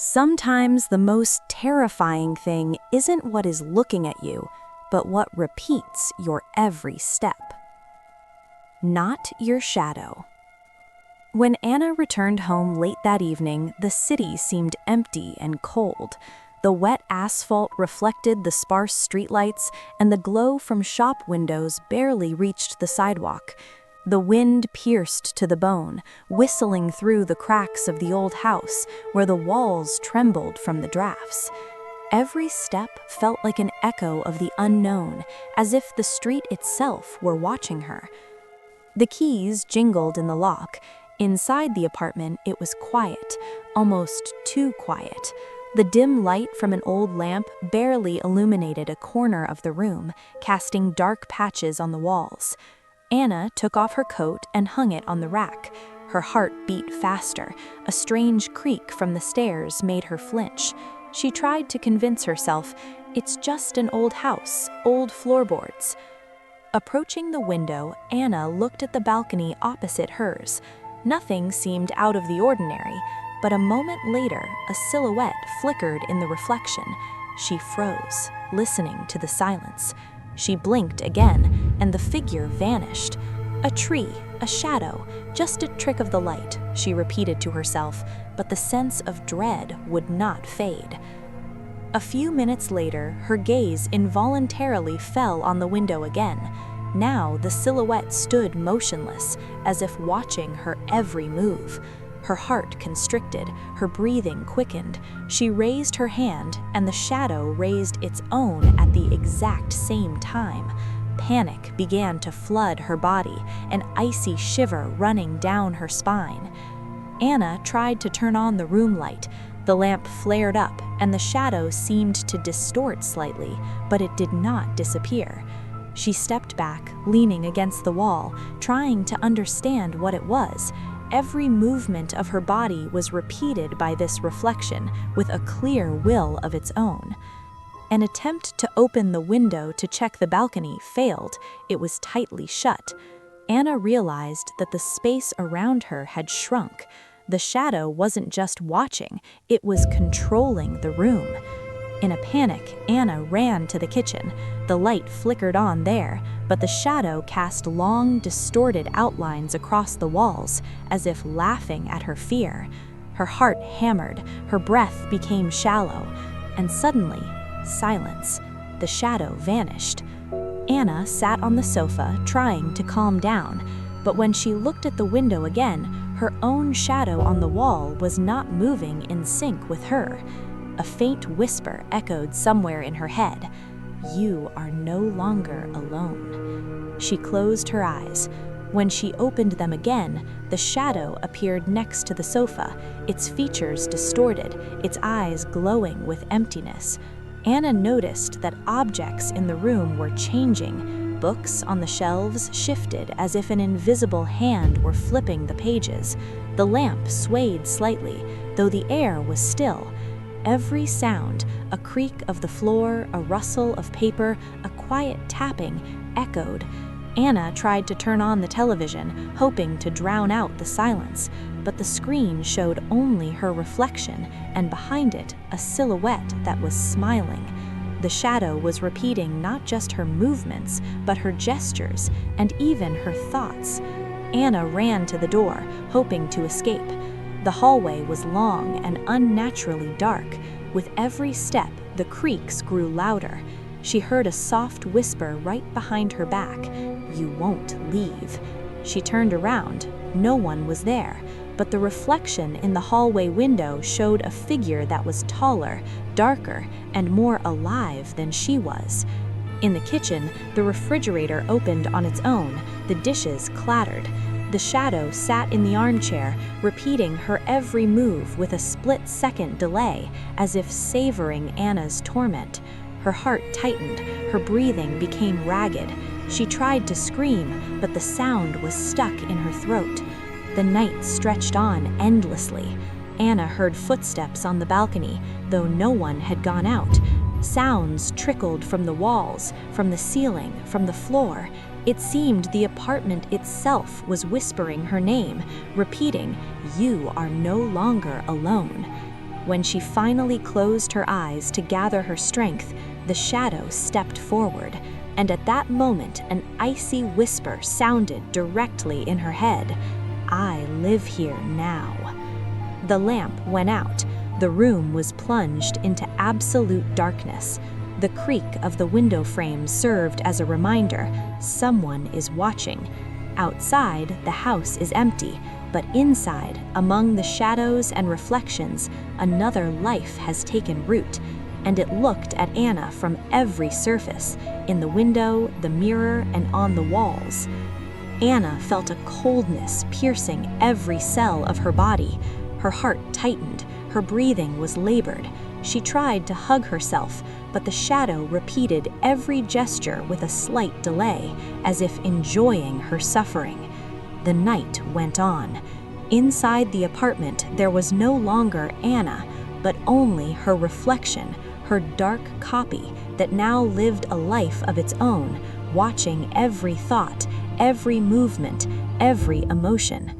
Sometimes the most terrifying thing isn't what is looking at you, but what repeats your every step. Not your shadow. When Anna returned home late that evening, the city seemed empty and cold. The wet asphalt reflected the sparse streetlights, and the glow from shop windows barely reached the sidewalk. The wind pierced to the bone, whistling through the cracks of the old house, where the walls trembled from the drafts. Every step felt like an echo of the unknown, as if the street itself were watching her. The keys jingled in the lock. Inside the apartment, it was quiet, almost too quiet. The dim light from an old lamp barely illuminated a corner of the room, casting dark patches on the walls. Anna took off her coat and hung it on the rack. Her heart beat faster. A strange creak from the stairs made her flinch. She tried to convince herself, it's just an old house, old floorboards. Approaching the window, Anna looked at the balcony opposite hers. Nothing seemed out of the ordinary, but a moment later, a silhouette flickered in the reflection. She froze, listening to the silence. She blinked again, and the figure vanished. A tree, a shadow, just a trick of the light, she repeated to herself, but the sense of dread would not fade. A few minutes later, her gaze involuntarily fell on the window again. Now the silhouette stood motionless, as if watching her every move. Her heart constricted, her breathing quickened. She raised her hand, and the shadow raised its own at the exact same time. Panic began to flood her body, an icy shiver running down her spine. Anna tried to turn on the room light. The lamp flared up, and the shadow seemed to distort slightly, but it did not disappear. She stepped back, leaning against the wall, trying to understand what it was. Every movement of her body was repeated by this reflection, with a clear will of its own. An attempt to open the window to check the balcony failed. It was tightly shut. Anna realized that the space around her had shrunk. The shadow wasn't just watching, it was controlling the room. In a panic, Anna ran to the kitchen. The light flickered on there, but the shadow cast long, distorted outlines across the walls, as if laughing at her fear. Her heart hammered, her breath became shallow, and suddenly, silence. The shadow vanished. Anna sat on the sofa, trying to calm down, but when she looked at the window again, her own shadow on the wall was not moving in sync with her. A faint whisper echoed somewhere in her head. You are no longer alone. She closed her eyes. When she opened them again, the shadow appeared next to the sofa, its features distorted, its eyes glowing with emptiness. Anna noticed that objects in the room were changing. Books on the shelves shifted as if an invisible hand were flipping the pages. The lamp swayed slightly, though the air was still. Every sound, a creak of the floor, a rustle of paper, a quiet tapping, echoed. Anna tried to turn on the television, hoping to drown out the silence, but the screen showed only her reflection, and behind it, a silhouette that was smiling. The shadow was repeating not just her movements, but her gestures, and even her thoughts. Anna ran to the door, hoping to escape. The hallway was long and unnaturally dark. With every step, the creaks grew louder. She heard a soft whisper right behind her back, "You won't leave." She turned around. No one was there, but the reflection in the hallway window showed a figure that was taller, darker, and more alive than she was. In the kitchen, the refrigerator opened on its own. The dishes clattered. The shadow sat in the armchair, repeating her every move with a split-second delay, as if savoring Anna's torment. Her heart tightened, her breathing became ragged. She tried to scream, but the sound was stuck in her throat. The night stretched on endlessly. Anna heard footsteps on the balcony, though no one had gone out. Sounds trickled from the walls, from the ceiling, from the floor. It seemed the apartment itself was whispering her name, repeating, "You are no longer alone." When she finally closed her eyes to gather her strength, the shadow stepped forward, and at that moment an icy whisper sounded directly in her head. "I live here now." The lamp went out. The room was plunged into absolute darkness. The creak of the window frame served as a reminder: someone is watching. Outside, the house is empty, but inside, among the shadows and reflections, another life has taken root, and it looked at Anna from every surface, in the window, the mirror, and on the walls. Anna felt a coldness piercing every cell of her body. Her heart tightened, her breathing was labored. She tried to hug herself, but the shadow repeated every gesture with a slight delay, as if enjoying her suffering. The night went on. Inside the apartment, there was no longer Anna, but only her reflection, her dark copy that now lived a life of its own, watching every thought, every movement, every emotion.